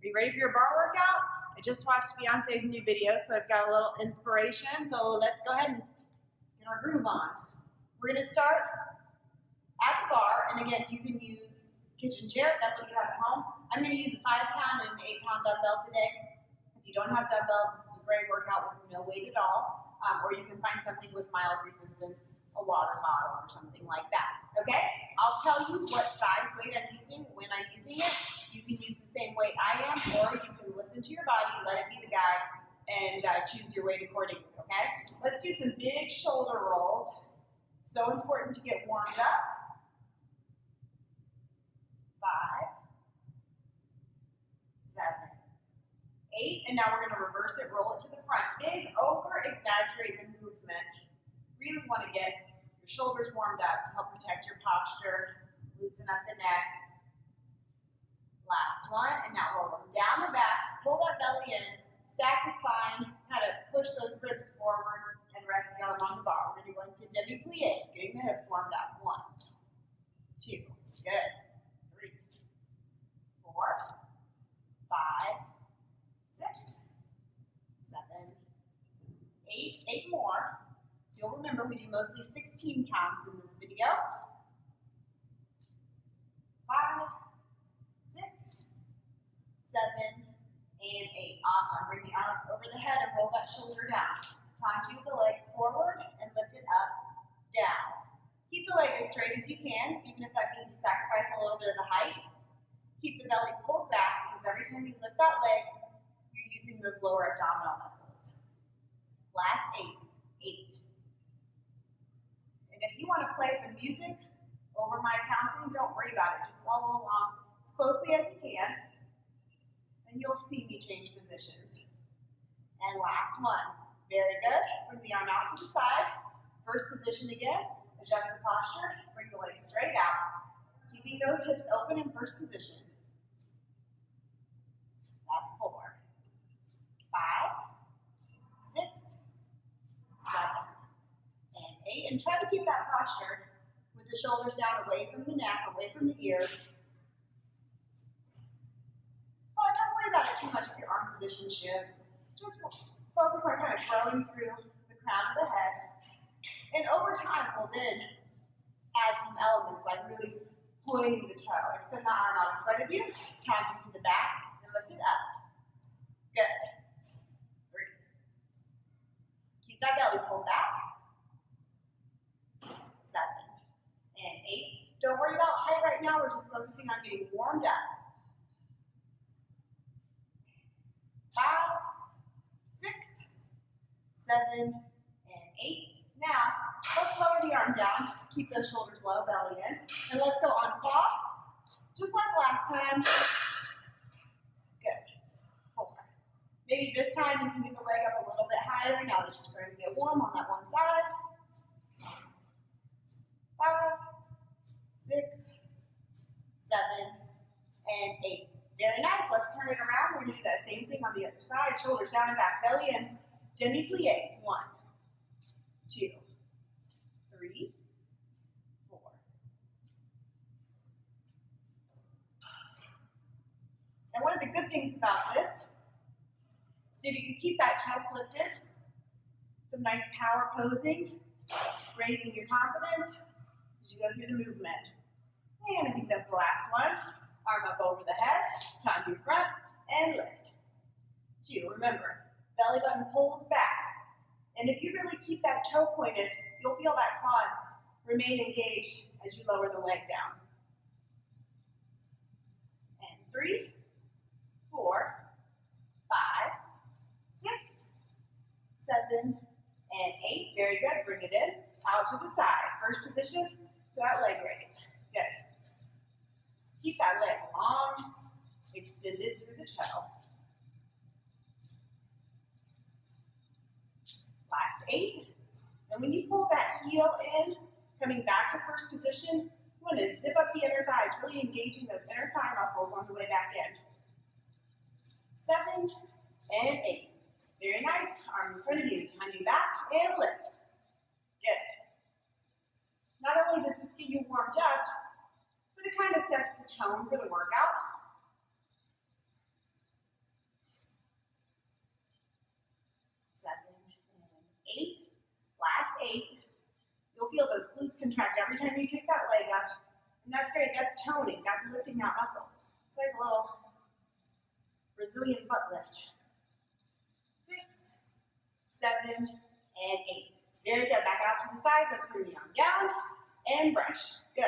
Are you ready for your bar workout? I just watched Beyonce's new video, so I've got a little inspiration. So let's go ahead and get our groove on. We're going to start at the bar, and again, you can use kitchen chair if that's what you have at home. I'm going to use a 5-pound and an 8-pound dumbbell today. If you don't have dumbbells, this is a great workout with no weight at all, or you can find something with mild resistance, a water bottle or something like that, okay? I'll tell you what size weight I'm using when I'm using it. You can use the same weight I am, or you can listen to your body, let it be the guide, and choose your weight accordingly, okay? Let's do some big shoulder rolls. So important to get warmed up. 5, 7, 8, and now we're going to reverse it, roll it to the front. Big, over-exaggerate the movement. Really want to get your shoulders warmed up to help protect your posture, loosen up the neck. Last one, and now roll them down the back, pull that belly in, stack the spine, kind of push those ribs forward, and rest the arm on the bar. We're going to go into demi-pliés, getting the hips warmed up. 1, 2, good. 3, 4, 5, 6, 7, 8, 8 more. You'll remember we do mostly 16 counts in this video. 5, 6, 7, and 8. Awesome. Bring the arm up over the head and roll that shoulder down. Conjugate the leg forward and lift it up, down. Keep the leg as straight as you can, even if that means you sacrifice a little bit of the height. Keep the belly pulled back, because every time you lift that leg, you're using those lower abdominal muscles. Last 8. 8. And if you want to play some music over my counting, don't worry about it. Just follow along as closely as you can, and you'll see me change positions. And last one. Very good. Bring the arm out to the side. First position again. Adjust the posture. Bring the legs straight out. Keeping those hips open in first position. That's 4, 5, 6, 7, and 8. And try to keep that posture with the shoulders down, away from the neck, away from the ears. Oh, don't worry about it too much if your arm position shifts. Just focus on kind of growing through the crown of the head. And over time, we'll then add some elements like really pointing the toe. Extend the arm out in front of you, tap it to the back, and lift it up. Good. 3. Keep that belly pulled back. 7 and 8. Don't worry about height right now. We're just focusing on getting warmed up. 5, 6, 7, and 8. Now, let's lower the arm down. Keep those shoulders low, belly in. And let's go on claw, just like last time. Good. 4. Maybe this time you can get the leg up a little bit higher now that you're starting to get warm on that one side. 5, 6, 7, and 8. Very nice. Let's turn it around. We're going to do that same thing on the other side. Shoulders down and back, belly in. Demi-pliés. 1, 2, 3, 4. And one of the good things about this is if you can keep that chest lifted, some nice power posing, raising your confidence as you go through the movement. And I think that's the last one. Arm up over the head, time to front, and lift. 2, remember, belly button pulls back. And if you really keep that toe pointed, you'll feel that quad remain engaged as you lower the leg down. And 3, 4, 5, 6, 7, and 8. Very good. Bring it in, out to the side. First position to that leg raise. Good. Keep that leg long, extended through the toe. Last 8. And when you pull that heel in, coming back to first position, you want to zip up the inner thighs, really engaging those inner thigh muscles on the way back in. 7 and 8. Very nice. Arm in front of you, turning back and lift. Good. Not only does this get you warmed up, but it kind of sets the tone for the workout. 8, you'll feel those glutes contract every time you kick that leg up. And that's great. That's toning. That's lifting that muscle. It's like a little Brazilian butt lift. 6, 7, and 8. Very good. Back out to the side. Let's bring the arm down and brush. Good.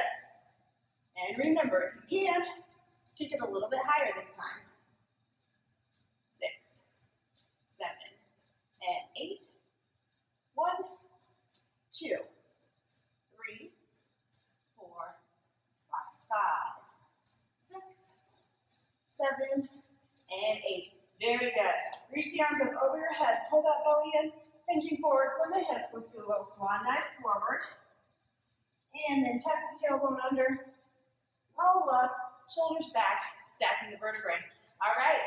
And remember, if you can, kick it a little bit higher this time. 6, 7, and 8. 1, 2, 3, 4, last 5, 6, 7, and 8. Very good. Reach the arms up over your head. Pull that belly in, hinging forward from the hips. Let's do a little swan dive forward. And then tuck the tailbone under. Roll up, shoulders back, stacking the vertebrae. All right.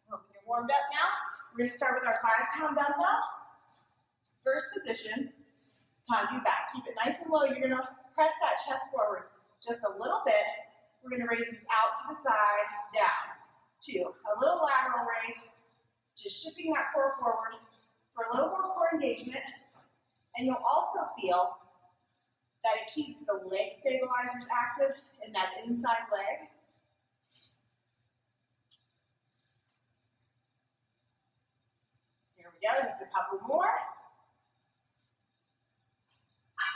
Hope you're warmed up now. We're going to start with our 5-pound dumbbell. First position, you back. Keep it nice and low. You're going to press that chest forward just a little bit. We're going to raise this out to the side, down. 2, a little lateral raise, just shifting that core forward for a little more core engagement. And you'll also feel that it keeps the leg stabilizers active in that inside leg. Here we go, just a couple more.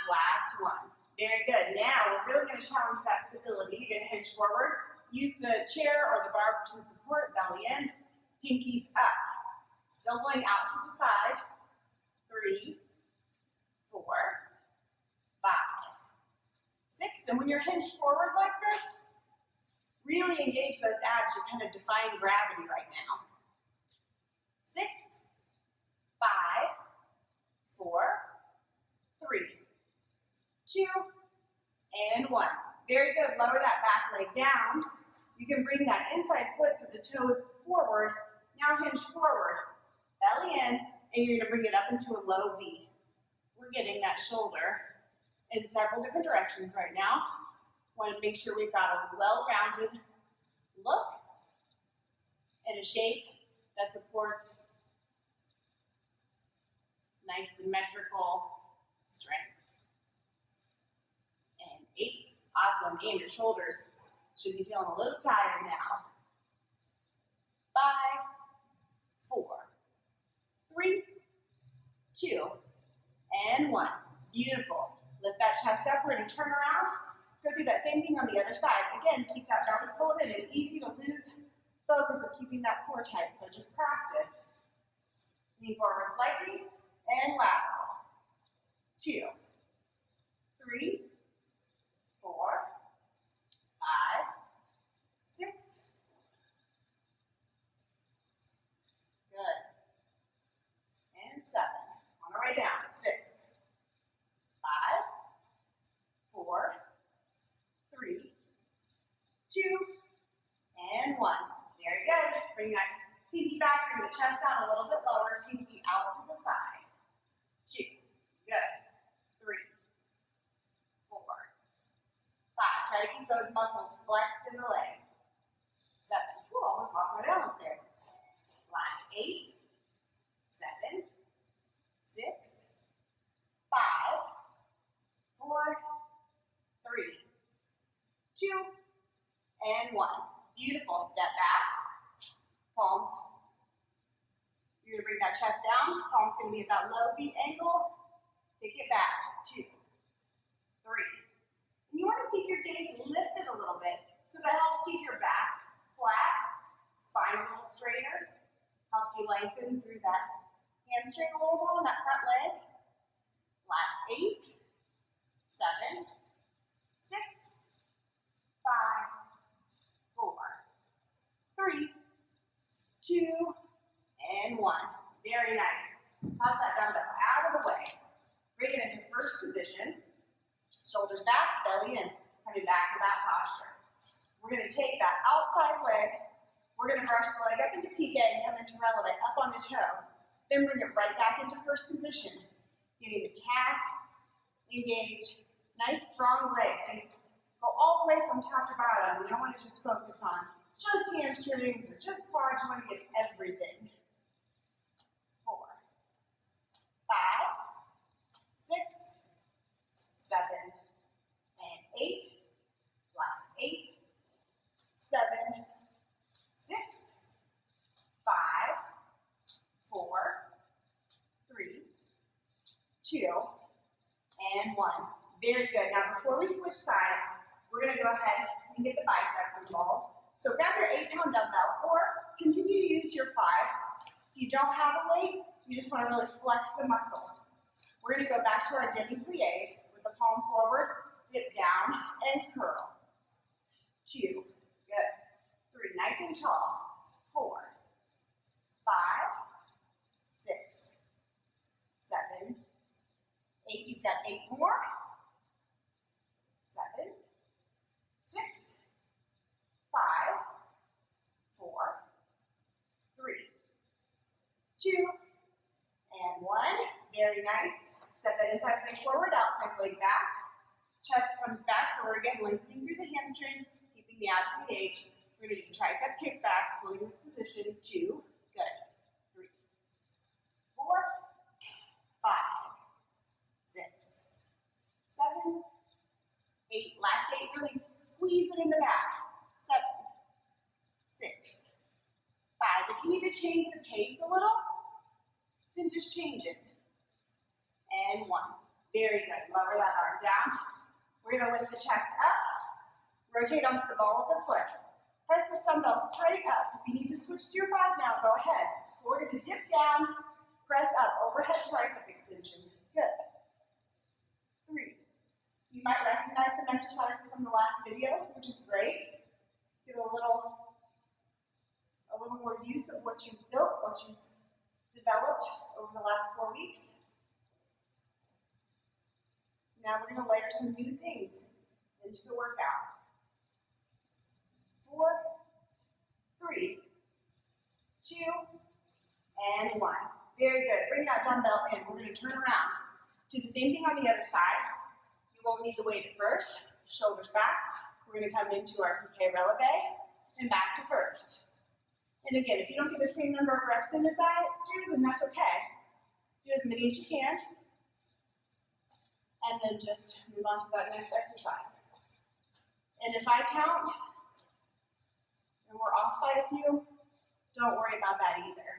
Last one. Very good. Now we're really going to challenge that stability. You're going to hinge forward. Use the chair or the bar for some support. Belly in. Pinkies up. Still going out to the side. 3, 4, 5, 6. And when you're hinged forward like this, really engage those abs. You're kind of defying gravity right now. 6, 5, 4, 3, 2, and 1. Very good. Lower that back leg down. You can bring that inside foot so the toe is forward. Now hinge forward. Belly in, and you're going to bring it up into a low V. We're getting that shoulder in several different directions right now. Want to make sure we've got a well-rounded look and a shape that supports nice symmetrical strength. And 8. Awesome. And your shoulders should be feeling a little tired now. 5, 4, 3, 2, and 1. Beautiful. Lift that chest up. We're going to turn around. Go through that same thing on the other side. Again, keep that belly pulled in. It's easy to lose focus of keeping that core tight, so just practice. Lean forward slightly and lateral. 2, 3, 4, 5, 6. Good. And 7. On the way down. 6, 5, 4, 3, 2, and 1. Very good. Bring that pinky back, bring the chest down a little bit lower, pinky out to the side. 2. Good. 3, 4, 5. Try to keep those muscles flexed in the leg. 7. Ooh, almost lost my balance there. Last 8, 7, 6, 5, 4, 3, 2, and 1. Beautiful. Step back. Palms. You're going to bring that chest down. Palms going to be at that low V angle. Take it back. 2, 3. And you want to keep your gaze lifted a little bit, so that helps keep your back flat, spine a little straighter. Helps you lengthen through that hamstring a little more on that front leg. Last 8, 7, 6, 5, 4, 3, 2, and 1. Very nice. Toss that dumbbell out of the way. Bring it into first position. Shoulders back, belly in. Coming back to that posture. We're going to take that outside leg. We're going to brush the leg up into PK and come into relevant, up on the toe. Then bring it right back into first position. Getting the calf engaged. Nice strong legs. And go all the way from top to bottom. We don't want to just focus on just hamstrings or just quads. You want to get everything. 4, 5, 6, 2, and 1. Very good. Now before we switch sides, we're going to go ahead and get the biceps involved. So grab your 8-pound dumbbell or continue to use your 5. If you don't have a weight, you just want to really flex the muscle. We're going to go back to our demi-plies with the palm forward, dip down, and curl. 2, good. 3, nice and tall. 4, 5, 6, 7, 8. Keep that 8 more. 7, 6, 5, 4, 3, 2, and 1. Very nice. Step that inside leg forward, outside leg back. Chest comes back, so we're again lengthening through the hamstring, keeping the abs engaged. We're going to do tricep kickbacks, holding this position. 2, good. 3, 4, 5, 6, 7, 8. Last 8, really squeeze it in the back. 7, 6, 5. If you need to change the pace a little, then just change it. And 1. Very good. Lower that arm down. We're going to lift the chest up. Rotate onto the ball of the foot. Press this dumbbell straight up. If you need to switch to your 5 now, go ahead. We're going to dip down, press up, overhead tricep extension. Good. 3. You might recognize some exercises from the last video, which is great. Get a little more use of what you've built, what you've developed over the last 4 weeks. Now we're going to layer some new things into the workout. 4, 3, 2, and 1. Very good. Bring that dumbbell in. We're going to turn around. Do the same thing on the other side. You won't need the weight at first. Shoulders back. We're going to come into our piqué releve and back to first. And again, if you don't get the same number of reps in as I do, then that's okay. Do as many as you can. And then just move on to that next exercise. And if I count, and we're off by a few, don't worry about that either.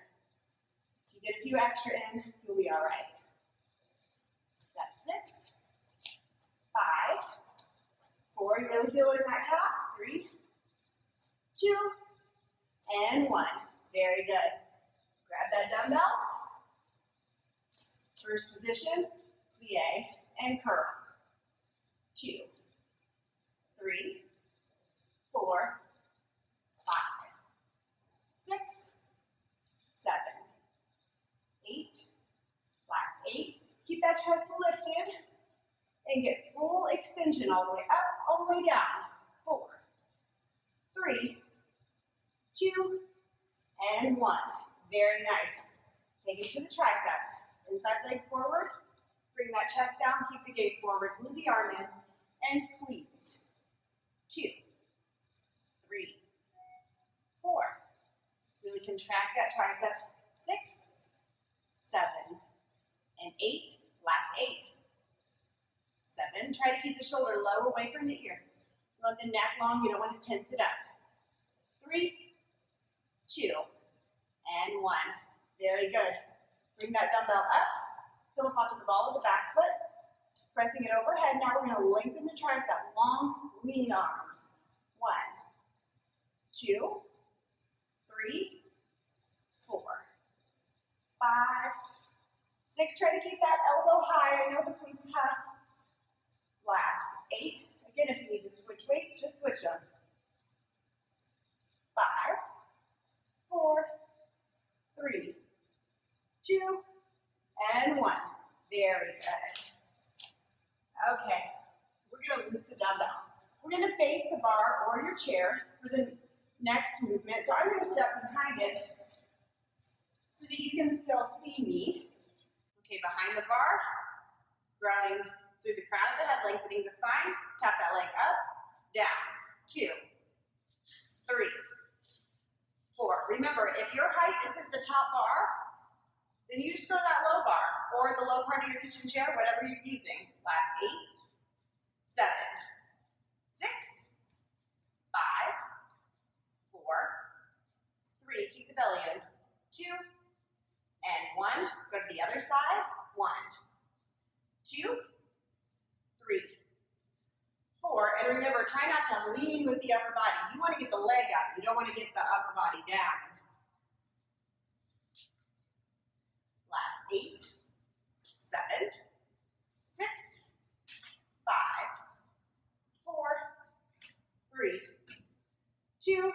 If you get a few extra in, you'll be all right. That's 6, 5, 4. You really feel it in that calf. 3, 2, and 1. Very good. Grab that dumbbell. First position, plie and curl. 2, 3, 4, 5, 6, 7, 8. Last 8. Keep that chest lifted and get full extension all the way up, all the way down. 4, 3, 2, and 1. Very nice. Take it to the triceps. Inside leg forward. Bring that chest down. Keep the gaze forward. Glue the arm in and squeeze. 2, 3, 4. Really contract that tricep. 6, 7, and 8. Last 8. 7. Try to keep the shoulder low away from the ear. You want the neck long. You don't want to tense it up. 3, 2, and 1. Very good. Bring that dumbbell up. Come up onto the ball of the back foot. Pressing it overhead. Now we're going to lengthen the tricep. Long, lean arms. 1, 2, 3, 4, 5, 6. Try to keep that elbow high. I know this one's tough. Last 8. Again, if you need to switch weights, just switch them. 5, 4, 3, 2, and 1. Very good. Okay, we're going to loose the dumbbell. We're going to face the bar or your chair for the next movement. So I'm going to step behind it so that you can still see me. Okay, behind the bar, grounding through the crown of the head, lengthening the spine. Tap that leg up, down. 2, 3, 4. Remember, if your height isn't the top bar, then you just go to that low bar or the low part of your kitchen chair, whatever you're using. Last 8, 7, 6, 5, 4, 3. Keep the belly in. 2, and 1. Go to the other side. 1, 2, 3, 4. And remember, try not to lean with the upper body. You want to get the leg up. You don't want to get the upper body down. Last 8, 7, 6, 5, 4, 3, 2,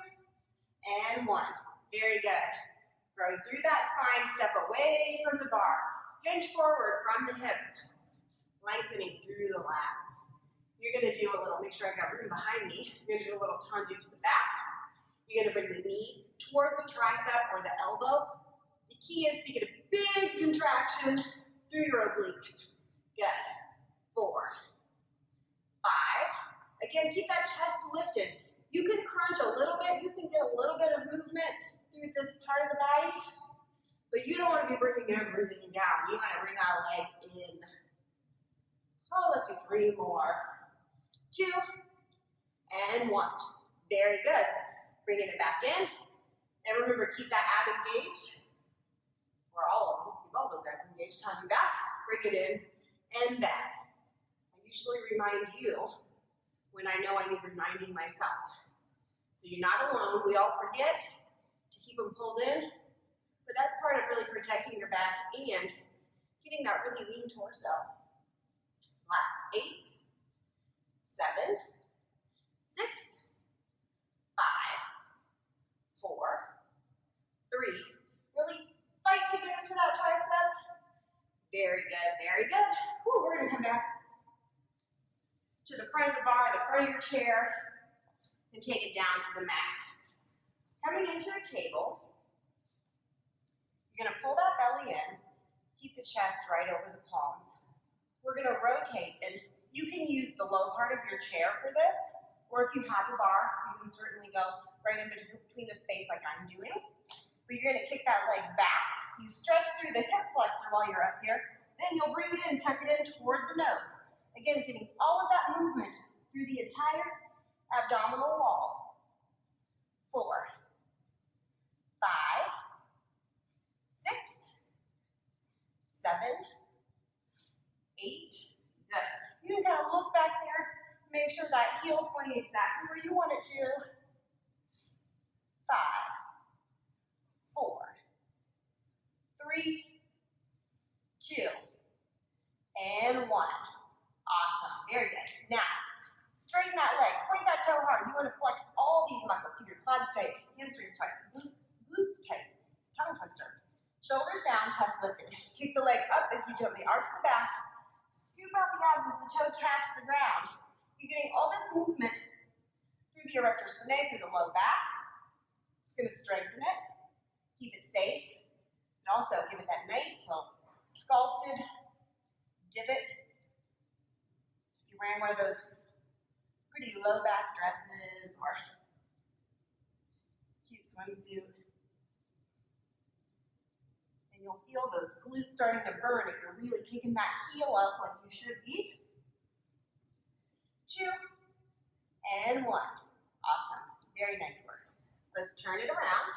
and 1. Very good. Grow through that spine, step away from the bar. Hinge forward from the hips, lengthening through the lats. You're going to do a little, make sure I got room behind me. You're going to do a little tendu to the back. You're going to bring the knee toward the tricep or the elbow. The key is to get a big contraction through your obliques. Good. 4, 5. Again, keep that chest lifted. You can crunch a little bit. You can get a little bit of movement through this part of the body, but you don't want to be bringing everything down. You want to bring our leg in. Oh, let's do 3 more. 2, and 1. Very good. Bringing it back in. And remember, keep that ab engaged. Or all of them. Keep all those abs engaged. Time you back. Bring it in and back. I usually remind you when I know I need reminding myself. So you're not alone. We all forget to keep them pulled in. But that's part of really protecting your back and getting that really lean torso. Last 8, 7, 6, 5, 4, 3. Really fight to get into that tricep. Very good, very good. Whew, we're going to come back to the front of the bar, the front of your chair, and take it down to the mat. Coming into a table, you're going to pull that belly in, keep the chest right over the palms. We're going to rotate, and you can use the low part of your chair for this, or if you have a bar, you can certainly go right in between the space like I'm doing. But you're going to kick that leg back. You stretch through the hip flexor while you're up here. Then you'll bring it in, tuck it in toward the nose. Again, getting all of that movement through the entire abdominal wall. 4, 5, 6, 7, 8. Good. You can kind of look back there, make sure that heel's going exactly where you want it to. 5, 4, 3, 2, and 1. Awesome. Very good. Now, straighten that leg. Point that toe hard. You want to flex all these muscles. Keep your quads tight, hamstrings tight, glutes tight. It's a tongue twister. Shoulders down, chest lifted. Kick the leg up as you gently arch the back. Scoop out the abs as the toe taps the ground. You're getting all this movement through the erector spinae, through the low back. It's going to strengthen it, keep it safe, and also give it that nice little sculpted divot. If you're wearing one of those pretty low back dresses or cute swimsuit, and you'll feel those glutes starting to burn if you're really kicking that heel up like you should be. 2, and 1. Awesome. Very nice work. Let's turn it around.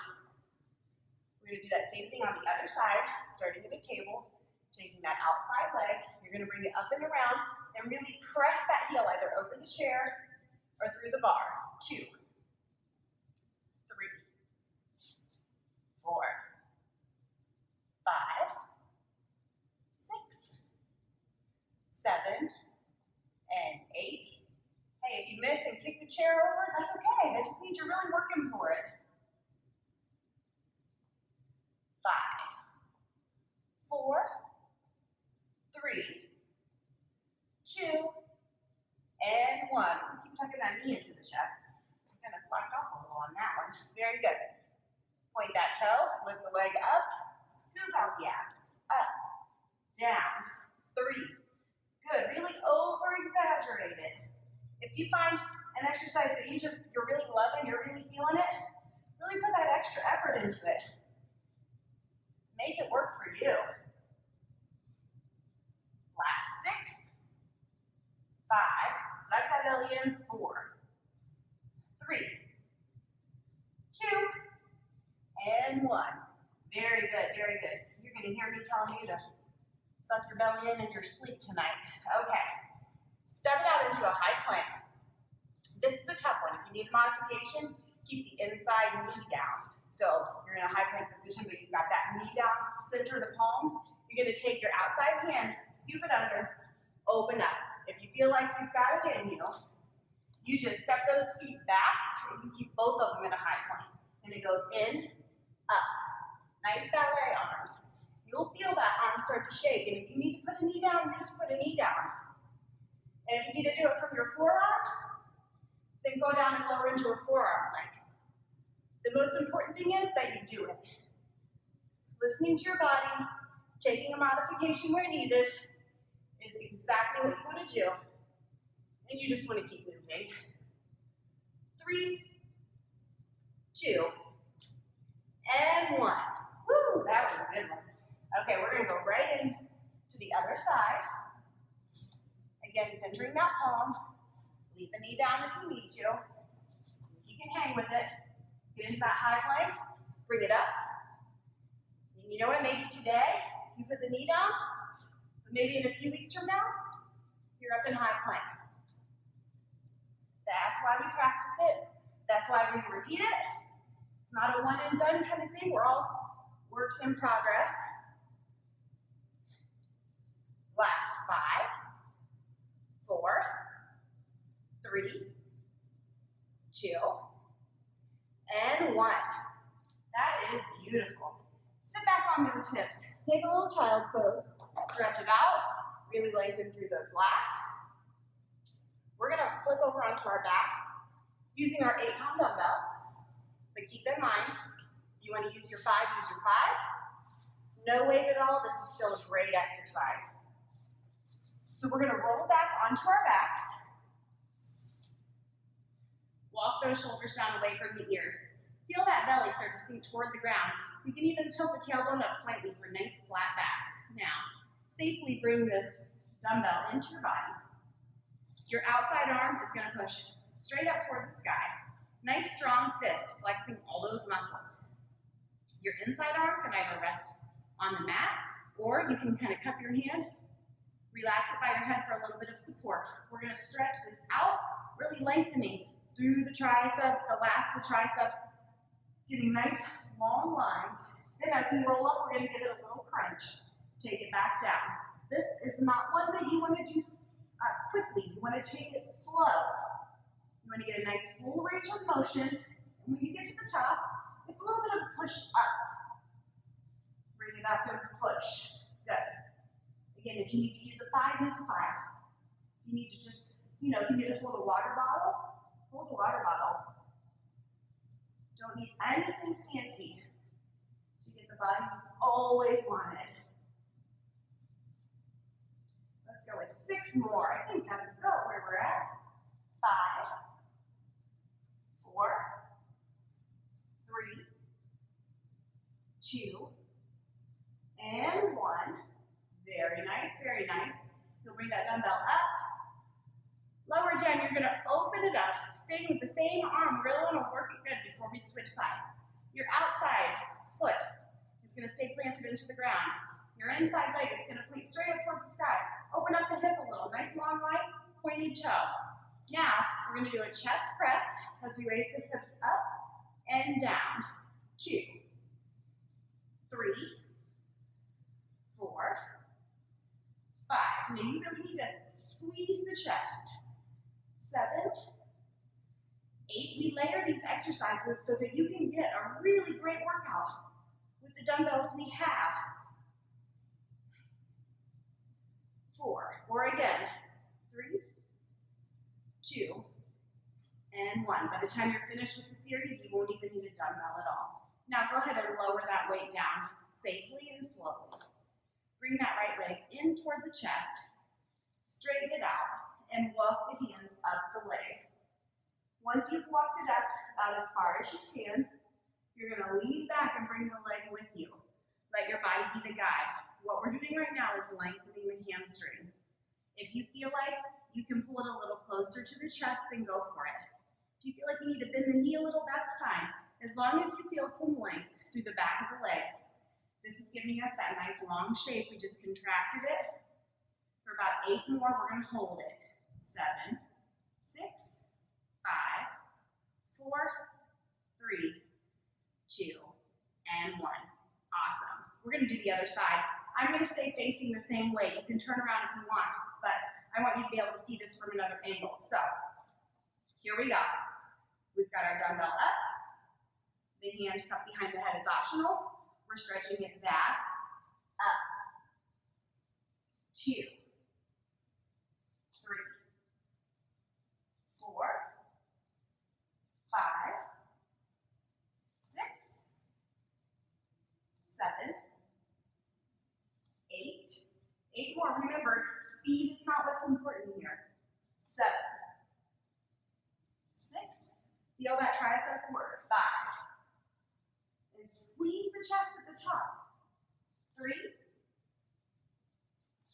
We're going to do that same thing on the other side, starting at a table, taking that outside leg. You're going to bring it up and around and really press that heel either over the chair or through the bar. 2, 3, 4, 5, 6, 7, and 8. Hey, if you miss and kick the chair over, that's okay. That just means you're really working for it. 5, 4, 3, 2, and 1. Keep tucking that knee into the chest. I kind of slacked off a little on that one. Very good. Point that toe, lift the leg up, scoop out the abs. Up, down, 3. Good. Really over-exaggerate it. If you find an exercise that you're really loving, you're really feeling it, really put that extra effort into it. Make it work for you. Last 6, 5, suck that belly in, 4, 3, 2, and 1. Very good, very good. You're going to hear me telling you to Suck your belly in and you're asleep tonight. Okay. Step it out into a high plank. This is a tough one. If you need a modification, keep the inside knee down. So you're in a high plank position, but you've got that knee down, center of the palm. You're gonna take your outside hand, scoop it under, open up. If you feel like you've got it in you, you just step those feet back and you keep both of them in a high plank. And it goes in, up. Nice ballet arms. You'll feel that arm start to shake. And if you need to put a knee down, you just put a knee down. And if you need to do it from your forearm, then go down and lower into a forearm plank. The most important thing is that you do it. Listening to your body, taking a modification where needed, is exactly what you want to do. And you just want to keep moving. 3, 2, and 1. Woo, that was a good one. Okay, we're going to go right in to the other side. Again, centering that palm. Leave the knee down if you need to. You can hang with it. Get into that high plank. Bring it up. And you know what? Maybe today you put the knee down, but maybe in a few weeks from now, you're up in high plank. That's why we practice it. That's why we repeat it. It's not a one and done kind of thing. We're all works in progress. Last 5, 4, 3, 2, and 1. That is beautiful. Sit back on those hips. Take a little child's pose. Stretch it out. Really lengthen through those lats. We're going to flip over onto our back using our 8-pound dumbbell. But keep in mind, if you want to use your 5, use your 5. No weight at all. This is still a great exercise. So we're going to roll back onto our backs. Walk those shoulders down away from the ears. Feel that belly start to sink toward the ground. You can even tilt the tailbone up slightly for a nice flat back. Now, safely bring this dumbbell into your body. Your outside arm is going to push straight up toward the sky. Nice strong fist, flexing all those muscles. Your inside arm can either rest on the mat, or you can kind of cup your hand, relax it by your head for a little bit of support. We're going to stretch this out, really lengthening through the tricep, the lats, the triceps, getting nice long lines. Then as we roll up, we're going to give it a little crunch. Take it back down. This is not one that you want to do quickly. You want to take it slow. You want to get a nice full range of motion. And when you get to the top, it's a little bit of a push up. Bring it up and push. Good. Again, if you need to use a 5, use a 5. You need to just, if you need to hold a water bottle, hold a water bottle. Don't need anything fancy to get the body you always wanted. Let's go with 6 more. I think that's about where we're at. 5, 4, 3, 2, and 1. Very nice, very nice. You'll bring that dumbbell up. Lower down, you're going to open it up, staying with the same arm. We really want to work it good before we switch sides. Your outside foot is going to stay planted into the ground. Your inside leg is going to point straight up toward the sky. Open up the hip a little. Nice long line, pointed toe. Now, we're going to do a chest press as we raise the hips up and down. 2, 3, 4, 5. Now you really need to squeeze the chest. 7, 8. We layer these exercises so that you can get a really great workout with the dumbbells we have. 4, or again, 3, 2, and 1. By the time you're finished with the series, you won't even need a dumbbell at all. Now go ahead and lower that weight down safely and slowly. Bring that right leg in toward the chest, straighten it out, and walk the hands up the leg. Once you've walked it up about as far as you can, you're going to lean back and bring the leg with you. Let your body be the guide. What we're doing right now is lengthening the hamstring. If you feel like you can pull it a little closer to the chest, then go for it. If you feel like you need to bend the knee a little, that's fine. As long as you feel some length through the back of the legs. This is giving us that nice long shape. We just contracted it. For about 8 more, we're going to hold it. 7, 6, 5, 4, 3, 2, and 1. Awesome. We're going to do the other side. I'm going to stay facing the same way. You can turn around if you want, but I want you to be able to see this from another angle. So, here we go. We've got our dumbbell up. The hand cupped behind the head is optional. We're stretching it back, up, 2, 3, 4, 5, 6, 7, 8. 8 more. Remember, speed is not what's important here. 7, 6. Feel that tricep work. 5. And squeeze the chest at the top. 3,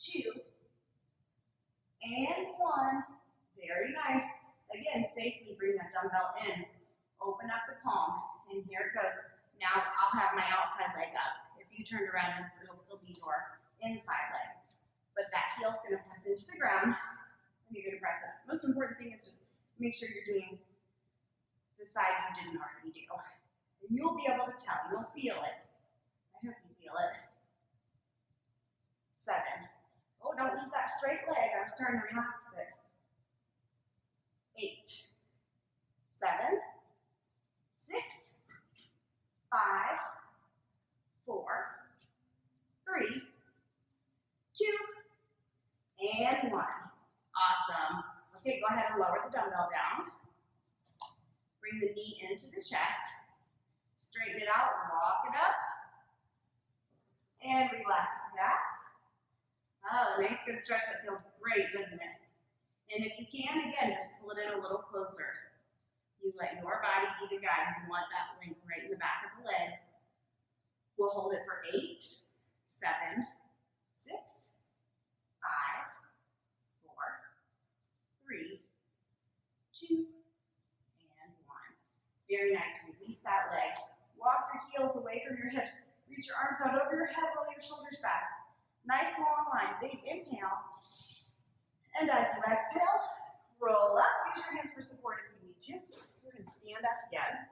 2, and 1. Very nice. Again, safely bring that dumbbell in. Open up the palm, and here it goes. Now I'll have my outside leg up. If you turned around, it'll still be your inside leg. But that heel's going to press into the ground, and you're going to press it. Most important thing is just make sure you're doing the side you didn't already do. And you'll be able to tell. You'll feel it. I hope you feel it. 7. Oh, don't lose that straight leg. I'm starting to relax it. 8, 7, 6, 5, 4, 3, 2, and 1. Awesome. Okay, go ahead and lower the dumbbell down. Bring the knee into the chest. Straighten it out, walk it up, and relax that. Oh, a nice good stretch. That feels great, doesn't it? And if you can, again, just pull it in a little closer. You let your body be the guide. You want that length right in the back of the leg. We'll hold it for 8, 7, 6, 5, 4, 3, 2, and 1. Very nice. Release that leg. Walk your heels away from your hips. Reach your arms out over your head, roll your shoulders back. Nice long line. Big inhale. And as you exhale, roll up. Use your hands for support if you need to. We're going to stand up again.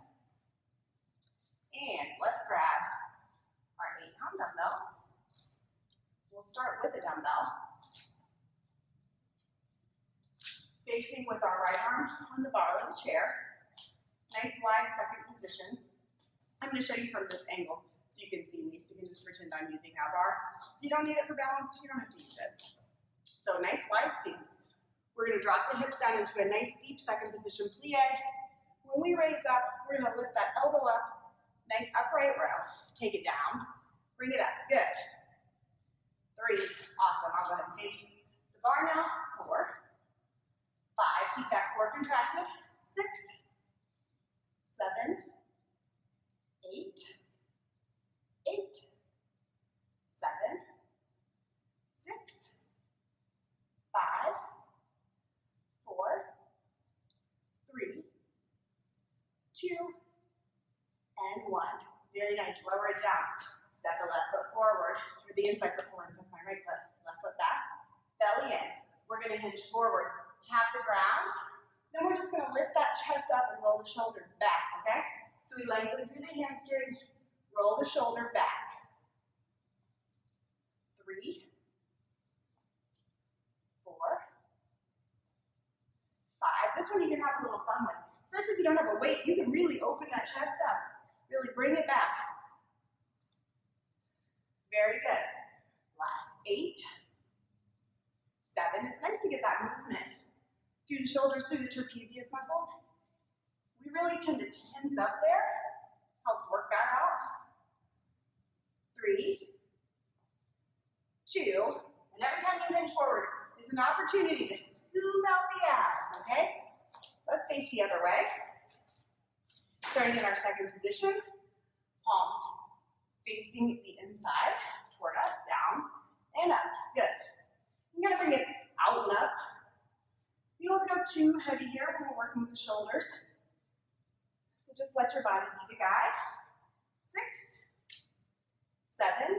And let's grab our 8-pound dumbbell. We'll start with a dumbbell. Facing with our right arm on the bar or the chair. Nice wide second position. I'm going to show you from this angle so you can see me, so you can just pretend I'm using that bar. If you don't need it for balance, you don't have to use it. So nice wide stance. We're going to drop the hips down into a nice deep second position plie. When we raise up, we're going to lift that elbow up. Nice upright row. Take it down. Bring it up. Good. 3. Awesome. I'll go ahead and face the bar now. 4. 5. Keep that core contracted. 6. 7. 8. 8. 7. 6. 5. 4. 3. 2. And 1. Very nice. Lower it down. Step the left foot forward. Or the inside foot forward with my right foot. Left foot back. Belly in. We're going to hinge forward. Tap the ground. Then we're just going to lift that chest up and roll the shoulder back, okay? So we lengthen through the hamstring. Roll the shoulder back. 3. 4. 5. This one you can have a little fun with. Especially if you don't have a weight, you can really open that chest up. Really bring it back. Very good. Last 8. 7. It's nice to get that movement. Do the shoulders through the trapezius muscles. We really tend to tense up there. Helps work that out. 3. 2. And every time you hinge forward is an opportunity to scoop out the abs, okay? Let's face the other way. Starting in our second position, palms facing the inside, toward us, down, and up. Good. You're gonna bring it out and up. You don't want to go too heavy here when we're working with the shoulders. So just let your body be the guide. 6, 7,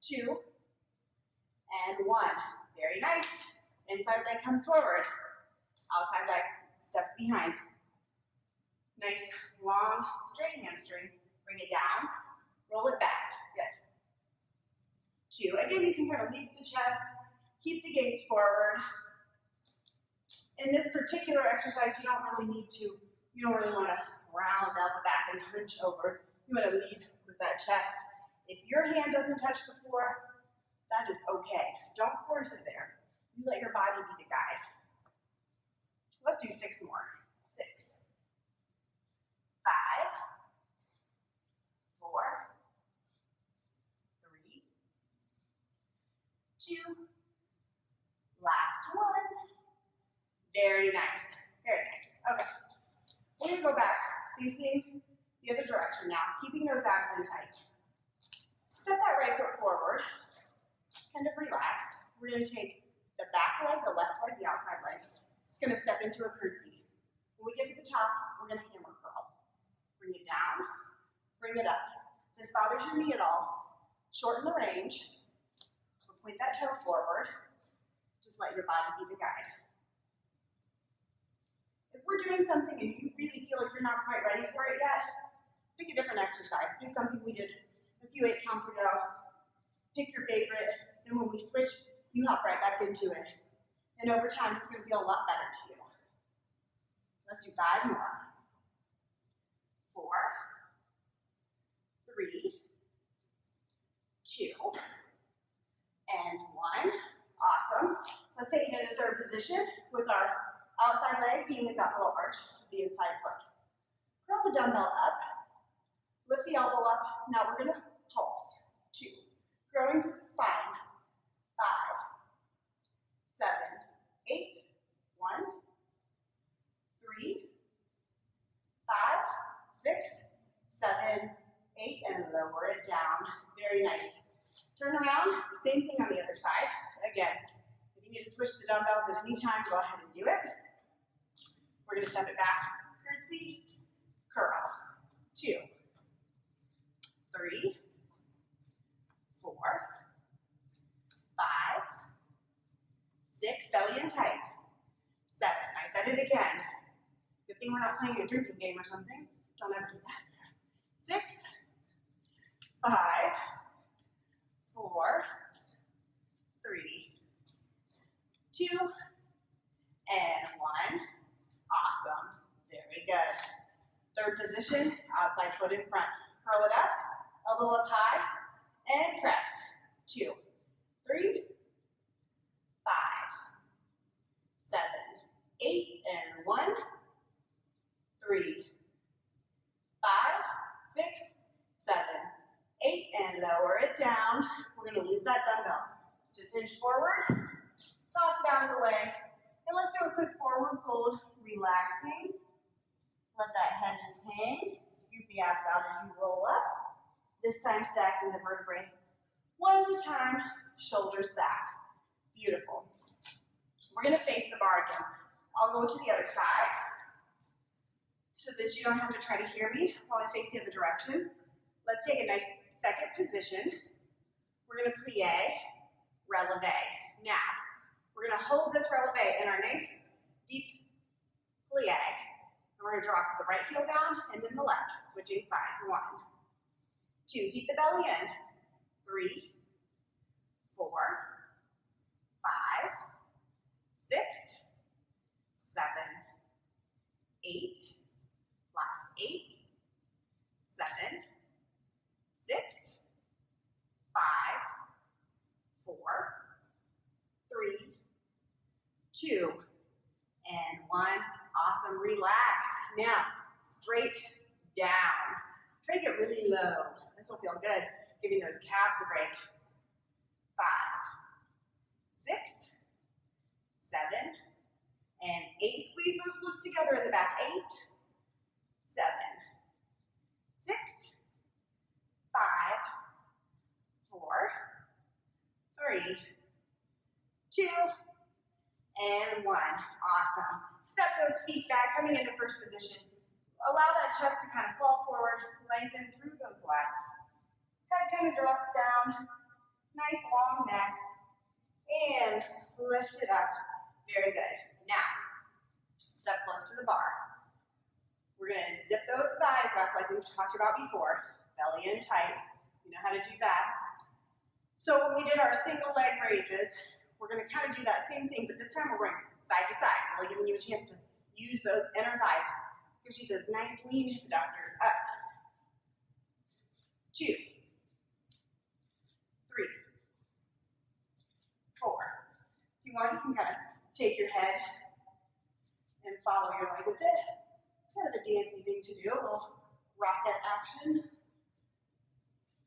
2, and 1. Very nice. Inside leg comes forward. Outside leg steps behind. Nice, long, straight hamstring. Bring it down, roll it back. Good. 2. Again, you can kind of lead with the chest, keep the gaze forward. In this particular exercise, you don't really want to round out the back and hunch over. You want to lead with that chest. If your hand doesn't touch the floor, that is okay. Don't force it there. You let your body be the guide. Let's do 6 more. 6, 5, 4, 3, 2, last one. Very nice, very nice. Okay, we're gonna go back, facing the other direction now, keeping those abs in tight. Step that right foot forward, kind of relax. We're gonna take the back leg, the left leg, the outside leg. It's gonna step into a curtsy. When we get to the top, we're gonna hammer curl. Bring it down, bring it up. If this bothers your knee at all, shorten the range, or point that toe forward. Just let your body be the guide. If we're doing something and you really feel like you're not quite ready for it yet, pick a different exercise. Pick something we did a few 8 counts ago. Pick your favorite. Then when we switch, you hop right back into it. And over time, it's going to feel a lot better to you. Let's do 5 more. 4, 3, 2, and 1. Awesome. Let's take it in a third position with our outside leg being with that little arch of the inside foot. Curl the dumbbell up, lift the elbow up. Now we're going to pulse. 2, growing through the spine. 5, 7, 8, 1, 3, 5, 6, 7, 8, and lower it down. Very nice. Turn around, same thing on the other side. Again, if you need to switch the dumbbells at any time, go ahead and do it. We're going to step it back, curtsy, curl. 2, 3, 4, 5, 6, belly in tight. 7, I said it again. Good thing we're not playing a drinking game or something. Don't ever do that. 6, 5, 4, 3, 2, and 1. Awesome. Very good. Third position, outside foot in front. Curl it up, elbow up high, and press. 2, 3, 5, 7, 8, and 1, 3, 5, 6, 7, 8, and lower it down. We're going to lose that dumbbell. Let's just hinge forward, toss it out of the way, and let's do a quick forward fold, relaxing. Let that head just hang. Scoop the abs out as you roll up. This time stacking the vertebrae one at a time, shoulders back. Beautiful. We're going to face the bar again. I'll go to the other side so that you don't have to try to hear me while I face the other direction. Let's take a nice second position. We're going to plie, releve. Now, we're going to hold this releve in our nice deep plie. And we're going to drop the right heel down and then the left, switching sides. 1, 2, keep the belly in. 3, 4, 5, 6, 7, 8, last 8, 7, 6, 5, 4, 3, 2, and 1. Awesome. Relax. Now, straight down. Try to get really low. This will feel good, giving those calves a break. 5, 6, 7, and 8. Squeeze those glutes together in the back. 8, 7, 6, 5, 4, 3, 2, and 1. Awesome. Step those feet back, coming into first position. Allow that chest to kind of fall forward, lengthen through those lats. Head kind of drops down. Nice long neck. And lift it up. Very good. Now, step close to the bar. We're going to zip those thighs up like we've talked about before. Belly in tight. You know how to do that. So when we did our single leg raises, we're going to kind of do that same thing, but this time we're going side to side, really giving you a chance to use those inner thighs. Gives you those nice lean hip abductors. Up. 2, 3, 4. If you want, you can kind of take your head and follow your leg with it. It's kind of a dancey thing to do, a little rocket action.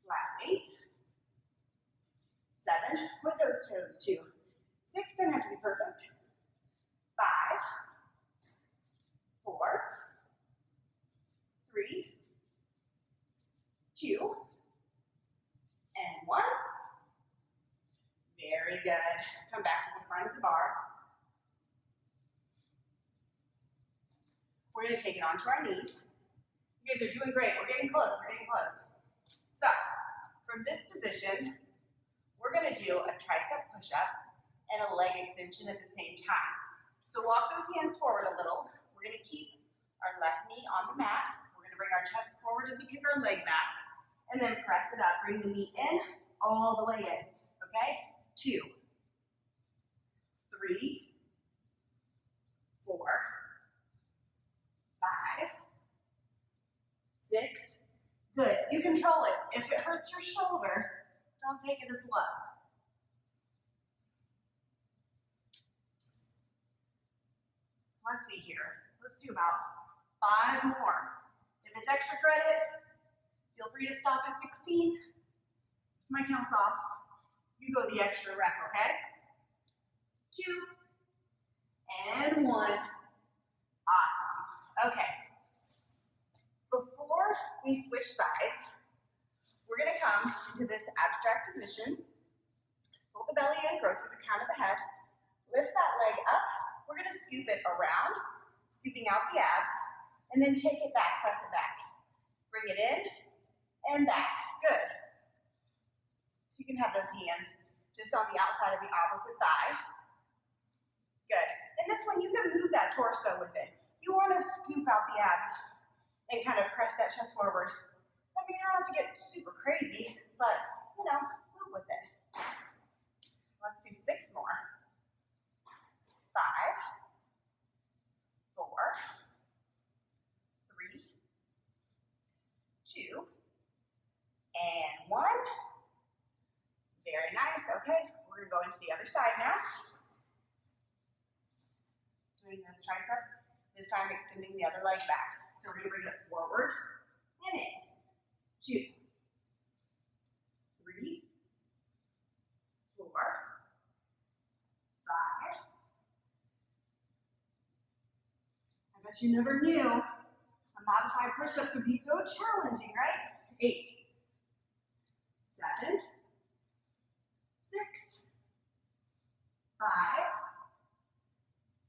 Last 8, 7, with those toes too. 6 doesn't have to be perfect. 5, 4, 3, 2, and 1. Very good. Come back to the front of the bar. We're going to take it onto our knees. You guys are doing great. We're getting close. We're getting close. So, from this position, we're going to do a tricep push-up and a leg extension at the same time. So walk those hands forward a little. We're going to keep our left knee on the mat. We're going to bring our chest forward as we kick our leg back. And then press it up. Bring the knee in, all the way in. Okay? 2, 3, 4, 5, 6. Good. You control it. If it hurts your shoulder, don't take it as low. Let's see here. Let's do about 5 more. If it's extra credit, feel free to stop at 16. If my count's off, you go the extra rep, okay? 2, and 1. Awesome. Okay. Before we switch sides, we're going to come to this abstract position. Pull the belly in, grow through the crown of the head. Lift that leg up. We're going to scoop it around, scooping out the abs, and then take it back, press it back. Bring it in and back. Good. You can have those hands just on the outside of the opposite thigh. Good. And this one, you can move that torso with it. You want to scoop out the abs and kind of press that chest forward. I mean, you don't have to get super crazy, but, you know, move with it. Let's do 6 more. 5, 4, 3, 2, and 1. Very nice. Okay, we're going to go into the other side now. Doing those triceps. This time extending the other leg back. So we're going to bring it forward and in. 2, 3, 4, 5. I bet you never knew a modified push-up could be so challenging, right? 8, 7, 6, 5,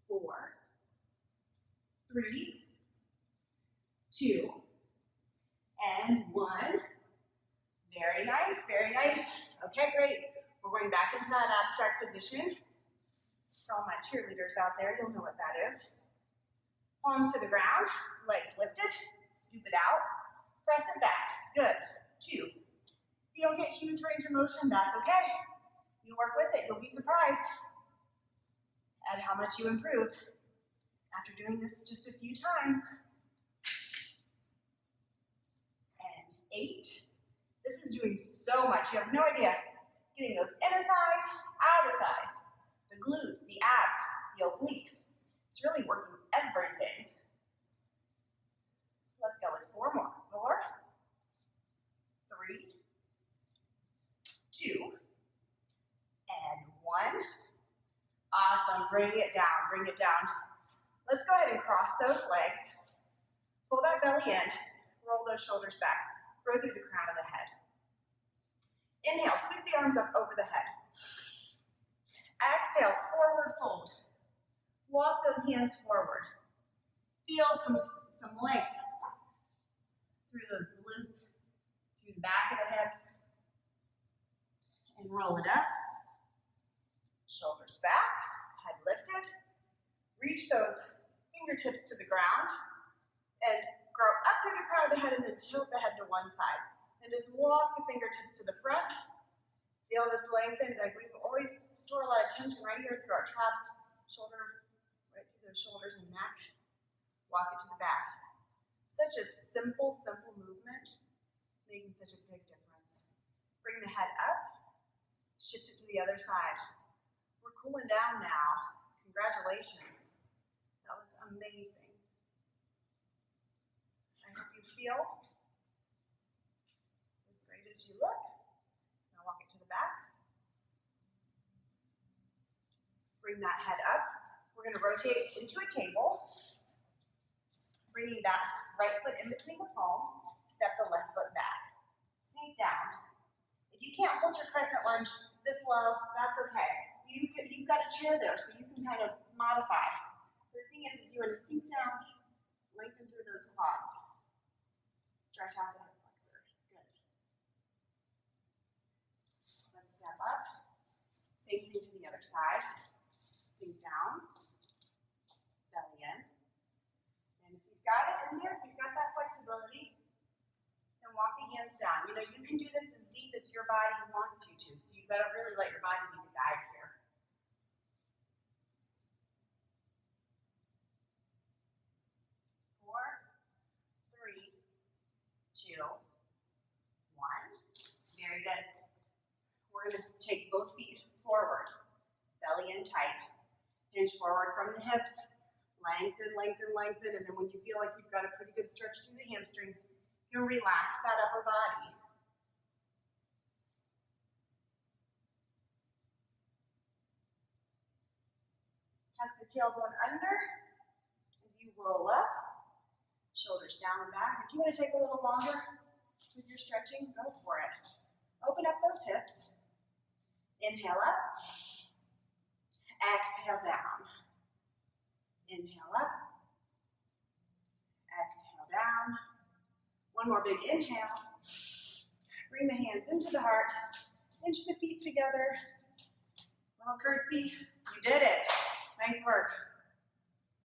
4, 3, 2, and 1. Very nice, very nice. Okay, great. We're going back into that abstract position. For all my cheerleaders out there, you'll know what that is. Palms to the ground, legs lifted, scoop it out, press it back. Good. 2. If you don't get huge range of motion, that's okay. You work with it, you'll be surprised at how much you improve after doing this just a few times. And 8. This is doing so much. You have no idea. Getting those inner thighs, outer thighs, the glutes, the abs, the obliques. It's really working everything. Let's go with 4 more. 4, 3, 2, and 1. Awesome. Bring it down. Bring it down. Let's go ahead and cross those legs. Pull that belly in. Roll those shoulders back. Grow through the crown of the head. Inhale, sweep the arms up over the head. Exhale, forward fold. Walk those hands forward. Feel some length through those glutes, through the back of the hips. And Roll it up. Shoulders back, head lifted. Reach those fingertips to the ground and grow up through the crown of the head and then tilt the head to one side. And just walk the fingertips to the front. Feel this lengthen. Like we always store a lot of tension right here through our traps, shoulder, right through those shoulders and neck. Walk it to the back. Such a simple, simple movement, making such a big difference. Bring the head up, shift it to the other side. We're cooling down now. Congratulations. That was amazing. I hope you feel as great as you look. Now walk it to the back. Bring that head up. We're going to rotate into a table. Bringing that right foot in between the palms. Step the left foot back. Sink down. If you can't hold your crescent lunge this well, that's okay. You've got a chair there, so you can kind of modify. The thing is you want to sink down, lengthen through those quads. Stretch out the hip flexor. Good. Let's step up. Same thing to the other side. Sink down, belly in. And if you've got it in there, if you've got that flexibility, then walk the hands down. You know, you can do this as deep as your body wants you to, so you've got to really let your body be the guide here. Four, three, two, one. Very good. We're going to take both feet forward, belly in tight. Hinge forward from the hips, lengthen, lengthen, lengthen, and then when you feel like you've got a pretty good stretch through the hamstrings, you can relax that upper body. Tuck the tailbone under as you roll up, shoulders down and back. If you want to take a little longer with your stretching, go for it. Open up those hips. Inhale up. Exhale down. Inhale up. Exhale down. One more big inhale. Bring the hands into the heart. Pinch the feet together. Little curtsy. You did it. Nice work.